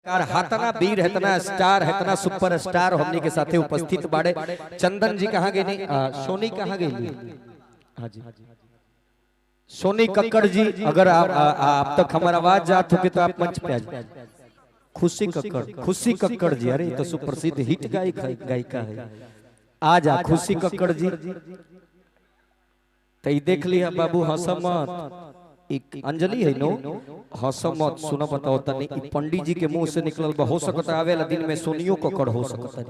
हाथना वीर है, तना स्टार है, तना सुपर स्टार हमने के साथे उपस्थित बाड़े। चंदन जी कहाँ गए? नहीं, सोनी कहाँ गई? हाँ जी, सोनी कक्कड़ जी, अगर आप तक हमारा आवाज जात होगी तो आप मंच पे आ जाए। खुशी कक्कड़, खुशी कक्कड़ जी, अरे तो सुप्रसिद्ध हिट गायिका है। आ जा खुशी कक्कड़ जी, तो देख लिया बाबू, हंसमत एक अंजलि है नो, हंसमत सुना बताओ तनी। पंडित जी के मुंह से निकलल हो सकता आवेला दिन में सोनियो कक्कड़ हो सकता है,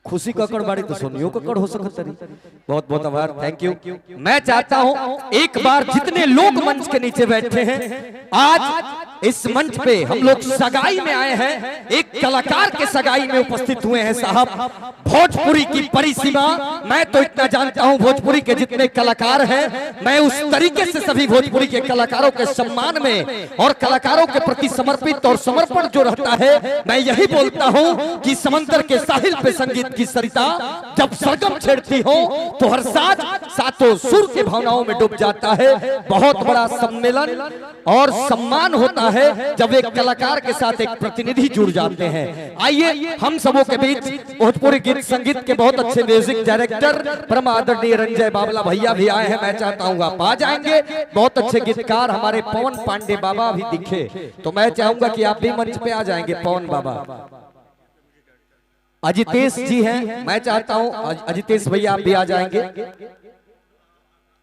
खुशी कक्कड़ बाड़ी तो सोनियो कक्कड़ हो सकता है। बहुत बहुत आभार, थैंक यू। मैं चाहता हूं एक बार जितने लोग मंच के नीचे बैठे हैं, आज इस मंच पे हम लोग सगाई में आए हैं, एक कलाकार के सगाई में उपस्थित हुए हैं साहब। भोजपुरी की परिसीमा, मैं तो इतना जानता हूं भोजपुरी के जितने कलाकार हैं, मैं उस तरीके से सभी भोजपुरी के कलाकारों के सम्मान में और कलाकारों के प्रति समर्पित और समर्पण जो रहता है, मैं यही बोलता हूं कि समंदर के साहिल पे संगीत की सरिता जब सरगम छेड़ती हो तो हर साज सातों सुर की भावनाओं में डूब जाता है। बहुत बड़ा सम्मेलन और सम्मान होता है जब एक कलाकार के साथ एक प्रतिनिधि जुड़ जाते हैं। आइए हम सबों के बीच भोजपुरी गीत संगीत के बहुत अच्छे म्यूजिक डायरेक्टर परम आदरणीय रंजय बाबला भैया भी आए हैं। मैं चाहता हूँ आप आ जाएंगे। बहुत अच्छे गीतकार हमारे पवन पांडे बाबा भी दिखे, तो मैं चाहूंगा कि आप भी मंच पे आ जाएंगे। पवन बाबा, अजितेश जी हैं, मैं चाहता हूं अजितेश भैया आप भी आ जाएंगे।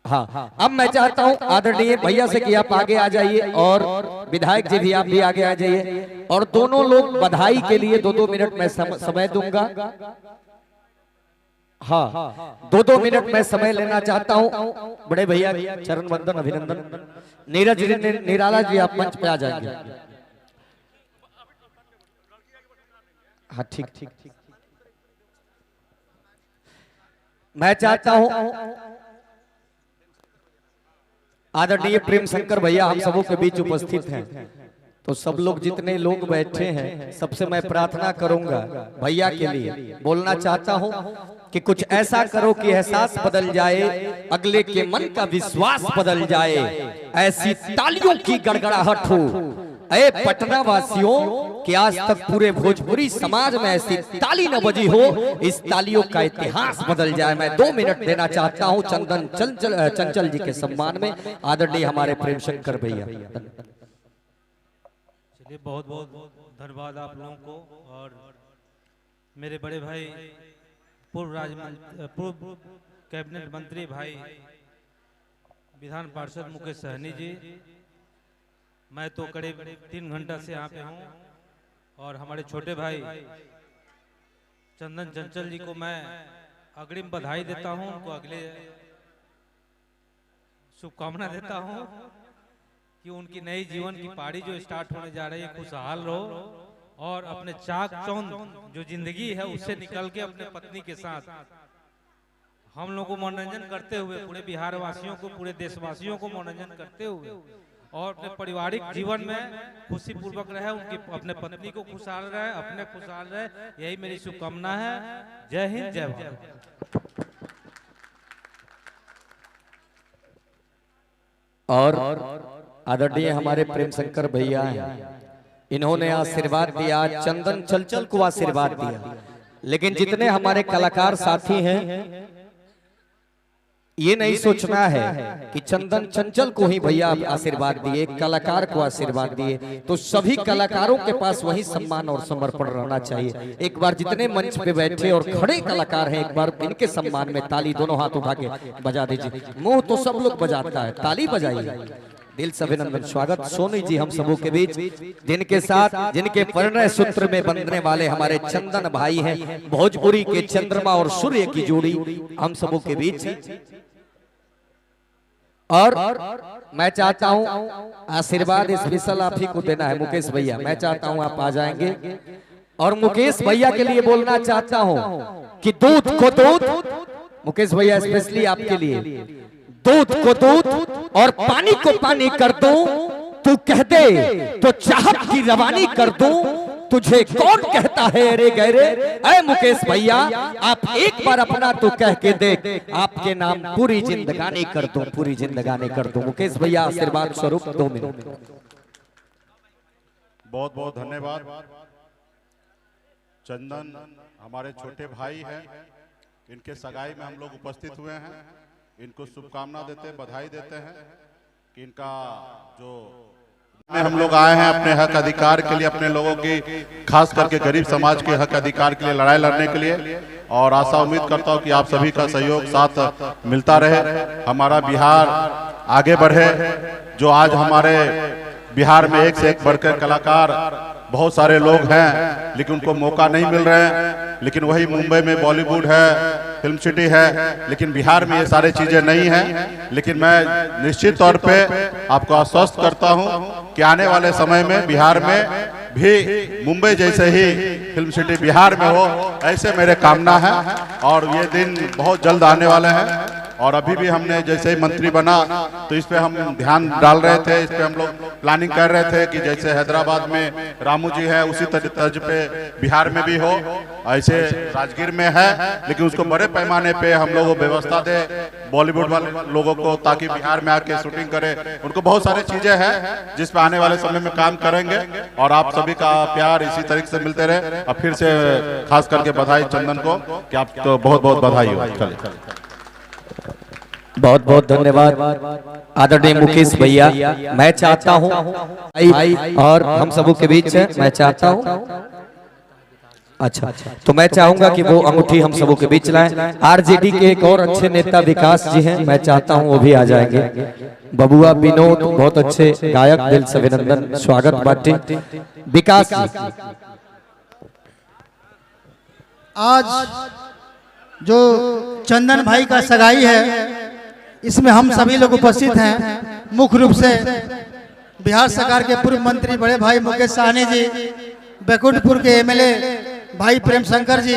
हाँ, अब मैं चाहता हूं आदरणीय भैया से कि आप आगे आ जाइए, और विधायक जी भी आप भी आगे आ जाइए, और दोनों लोग बधाई के लिए 2-2 मिनट में समय दूंगा। हाँ, 2-2 मिनट में समय लेना चाहता हूं। बड़े भैया चरण वंदन अभिनंदन। नीरज निराला जी आप मंच पे आ जाएंगे। हाँ ठीक ठीक, मैं चाहता हूं आदरणीय प्रेम शंकर भैया हम सबों के बीच उपस्थित हैं, तो सब लोग जितने लोग बैठे हैं सबसे मैं प्रार्थना करूंगा भैया के लिए बोलना चाहता हूं कि कुछ ऐसा करो कि एहसास बदल जाए, अगले के मन का विश्वास बदल जाए, ऐसी तालियों की गड़गड़ाहट हो। ऐ पटना वासियों कि आज तक पूरे भोजपुरी समाज में ऐसी ताली न बजी हो, इस तालियों का इतिहास बदल जाए। मैं 2 मिनट देना चाहता हूं चंदन चंचल जी के सम्मान में, आदरणीय हमारे प्रेम शंकर भैया। चलिए, बहुत बहुत धन्यवाद आप लोगों को। और मेरे बड़े भाई पूर्व कैबिनेट मंत्री भाई विधान पार्षद मुकेश सहनी जी, मैं तो करीब 3 घंटा से यहाँ पे हूँ, और हमारे छोटे भाई चंदन चंचल जी को मैं अग्रिम बधाई देता हूँ, उनको अगले शुभकामना देता हूँ कि उनकी नई जीवन की पारी जो स्टार्ट होने जा रही है खुशहाल रहो, और अपने चाक चौंध जो जिंदगी है उससे निकल के अपने पत्नी के साथ हम लोग को मनोरंजन करते हुए, पूरे बिहार वासियों को, पूरे देशवासियों को मनोरंजन करते हुए और अपने पारिवारिक जीवन में खुशी पूर्वक रहे, उनकी अपने पत्नी को खुशहाल रहे, अपने खुशहाल रहे, यही मेरी शुभकामना है। जय हिंद, जय भारत। और आदरणीय हमारे प्रेम शंकर भैया हैं, इन्होंने आशीर्वाद दिया, चंदन चंचल को आशीर्वाद दिया, लेकिन जितने हमारे कलाकार साथी हैं ये नहीं सोचना है कि चंदन चंचल को ही भैया आशीर्वाद दिए, कलाकार को आशीर्वाद दिए, तो सभी कलाकारों के पास वही सम्मान और समर्पण रहना चाहिए। एक बार जितने मंच पे बैठे और खड़े कलाकार हैं, एक बार इनके सम्मान में ताली दोनों हाथ उठा के बजा दीजिए। मुंह तो सब लोग बजाता है, ताली बजाइए। दिल से अभिनंदन, स्वागत सोनी जी हम सबों के बीच, जिनके साथ जिनके परिणय सूत्र में बंधने वाले हमारे चंदन भाई हैं, भोजपुरी के चंद्रमा और सूर्य की जोड़ी हम सबों के बीच। और मैं चाहता हूं आशीर्वाद स्पेशल आप ही को देना है मुकेश भैया, मैं चाहता हूं आप आ जाएंगे, और मुकेश भैया के लिए बोलना चाहता हूं कि दूध को दूध, मुकेश भैया स्पेशली आपके लिए, दूध को दूध और पानी को पानी कर दूं, तू कह दे तो चाहत की रवानी कर दूं, तुझे कौन कहता है रे गहरे। ऐ मुकेश भैया आप एक बार अपना तो कह के देख, आपके नाम पूरी जिंदगानी कर दूं, पूरी जिंदगानी कर दूं। मुकेश भैया आशीर्वाद स्वरूप 2 मिनट। बहुत बहुत धन्यवाद। चंदन हमारे छोटे भाई हैं, इनके सगाई में हम लोग उपस्थित हुए हैं। इनको शुभकामना देते हैं, बधाई देते हैं कि इनका जो में हम लोग आए हैं अपने हक अधिकार के लिए, अपने लोगों की खास करके गरीब समाज के हक अधिकार के लिए लड़ाई लड़ने के लिए। और आशा उम्मीद करता हूं कि आप सभी का सहयोग साथ मिलता रहे, हमारा बिहार आगे बढ़े। जो आज हमारे बिहार में एक से एक बढ़कर कलाकार बहुत सारे लोग हैं, लेकिन उनको मौका नहीं मिल रहे हैं। लेकिन वही मुंबई में बॉलीवुड है, फिल्म सिटी है, लेकिन बिहार में ये सारी चीजें नहीं हैं। लेकिन मैं निश्चित तौर पे आपको आश्वस्त करता हूं कि आने वाले समय में बिहार में भी मुंबई जैसे ही फिल्म सिटी बिहार में हो, ऐसे मेरे कामना है। और ये दिन बहुत जल्द आने वाले हैं। और अभी भी हमने जैसे ही मंत्री बना तो इस पे हम ध्यान डाल रहे थे, इस पे हम लोग प्लानिंग कर रहे थे कि जैसे हैदराबाद में रामू जी है उसी तर्ज पे बिहार में भी हो, ऐसे राजगीर में है, लेकिन उसको बड़े पैमाने पे हम लोग व्यवस्था दे बॉलीवुड वाले लोगों को, ताकि बिहार में आके शूटिंग करे। उनको बहुत सारी चीजें हैं जिस पे आने वाले समय में काम करेंगे। और आप सभी का प्यार इसी तरीके से मिलते रहे। अब फिर से खास करके बधाई चंदन को कि आप तो बहुत बहुत बधाई हो। चलिए, बहुत बहुत धन्यवाद आदरणीय मुकेश भैया। मैं चाहता हूं भाई और हम सबों के बीच मैं चाहता हूं, अच्छा तो मैं चाहूंगा कि वो अंगूठी हम सबों के बीच लाएं। आरजेडी के एक और अच्छे नेता विकास जी हैं, मैं चाहता हूं वो भी आ जाएंगे। बबुआ विनोद बहुत अच्छे गायक, दिल से अभिनंदन, स्वागत बाटे विकास जी। आज जो चंदन भाई का सगाई है, इसमें हम सभी लोग उपस्थित हैं। मुख्य रूप से बिहार सरकार के पूर्व मंत्री बड़े भाई मुकेश सहनी जी, बैकुंठपुर के एमएलए भाई प्रेम शंकर जी,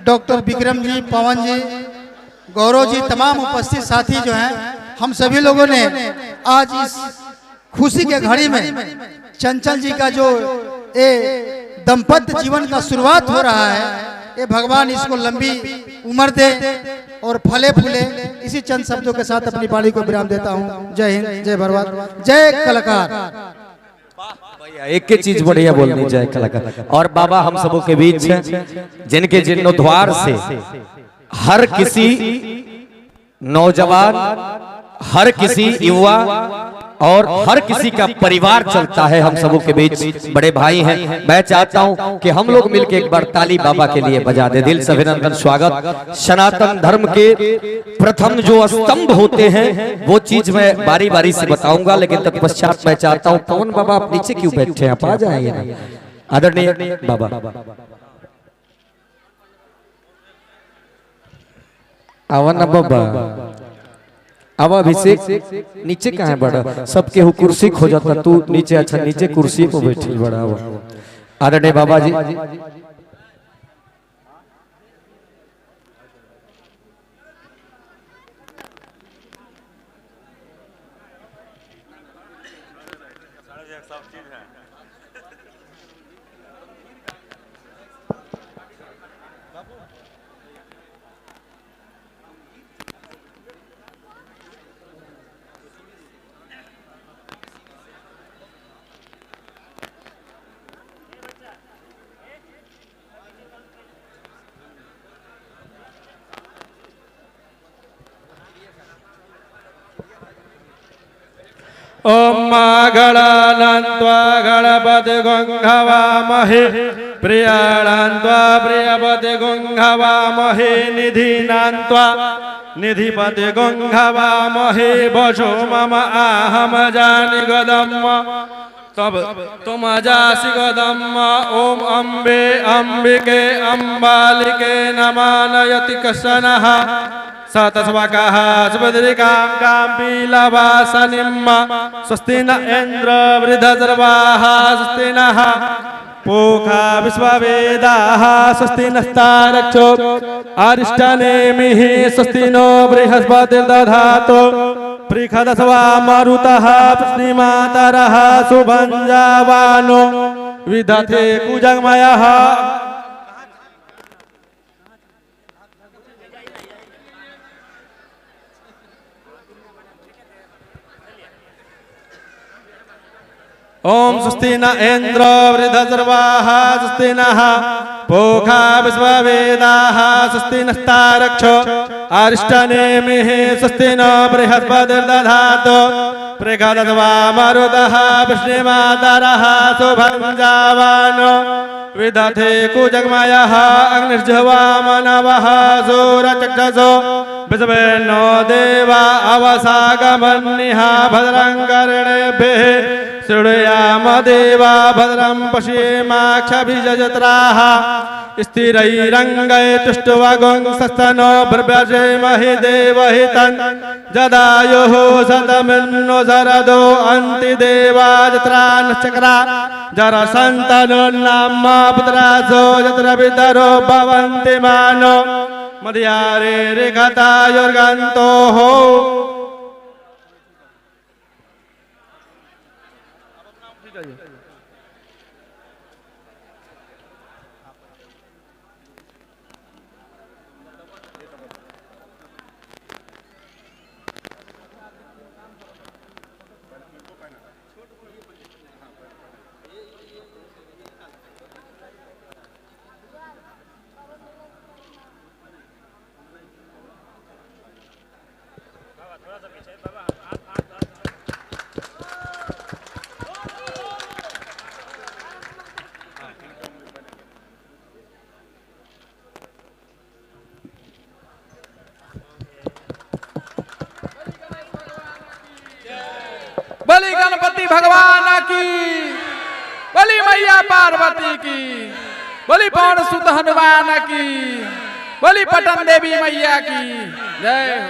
डॉक्टर विक्रम जी, पवन जी, गौरव जी, तमाम उपस्थित साथी जो हैं, हम सभी लोगों ने आज इस खुशी के घड़ी में चंचल जी का जो ये दंपत्य जीवन का शुरुआत हो रहा है, ये भगवान इसको लंबी उम्र दे और फले फूले। इसी चंद शब्दों के साथ अपनी वाणी को विराम देता हूँ। जय हिंद, जय भारत, जय कलाकार। एक के चीज बढ़िया बोलनी, जय कलाकार। और बाबा हम सबों के बीच जिनके जीर्णोद्वार से हर किसी नौजवान, हर किसी युवा और हर किसी का परिवार चलता है, हम सबों के बीच बड़े भाई हैं। मैं चाहता हूं कि हम लोग मिलकर एक बार ताली बाबा के लिए बजा दे। दिल से अभिनंदन, स्वागत। सनातन धर्म के प्रथम जो स्तंभ होते हैं वो चीज मैं बारी बारी से बताऊंगा, लेकिन तत्पश्चात मैं चाहता हूं पवन बाबा आप नीचे क्यों बैठे हैं, आप आ जाएंगे ना आदरणीय बाबा। आवन बाबा, अब अभिषेक नीचे कहाँ है बड़ा, सबके हु कुर्सी खो जाता, तू नीचे, अच्छा नीचे कुर्सी पे बैठे बड़ा हुआ। आदरणीय बाबा जी, ओम गणानन्त्वा गणपति गुंहवामहे, प्रियाणान्त्वा प्रियपति गुंहवामहे, निधिनान्त्वा निधिपति गुंहवामहे, वशो मम आहम जानि गदम्म तब तुम जासि गदम्म। ओम अम्बे अम्बिके अम्बालिके नमानयति कशनः सतस्वकः सुभद्रिकां काम्पीलवासनिम्। स्वस्ति न इन्द्र वृद्धसर्वाः, स्वस्ति नः पूषा विश्ववेदाः, स्वस्ति नस्तारक्षो अरिष्टनेमिः, स्वस्ति नो बृहस्पतिर्दधातु पृषदस्वा मरुतः, पुष्टिमातरः सुभञ्जावानो विदधे कुजगमयः। ओम स्वस्ति न इंद्र वृद्धसर्वाः स्वस्ति नः पूषा विश्ववेदाः स्वस्ति नस्तारक्षो अरिष्टनेमिः स्वस्ति न बृहस्पतिर्दधातु प्रगदत्वा मरुतः विष्णुमातरः शुभं जावानो विदधे कुजगमयः अग्निर्जुवामनवः सूरचक्षसो विश्वेनो देवा अवसागमन्निः भद्रं कर्णेभिः शृणुयाम देवा भद्रं पश्येमाक्षभिजत्राः स्थिरैरङ्गै तुष्टुवगुंसस्तनो ब्रव्यजेमहि देवहितं जदायुः शतमिन्नो शरदो अन्ति देवाजत्रानश्चक्रा जरसन्तनो नाम पुत्रासो यत्र पितरो भवन्ति मानो मध्यारे रिगतायुर्गन्तोः बलि गणपति भगवान की, बलि मैया पार्वती की, बलि पवन सुत हनुमान की, बलि पटन देवी मैया की जय हो।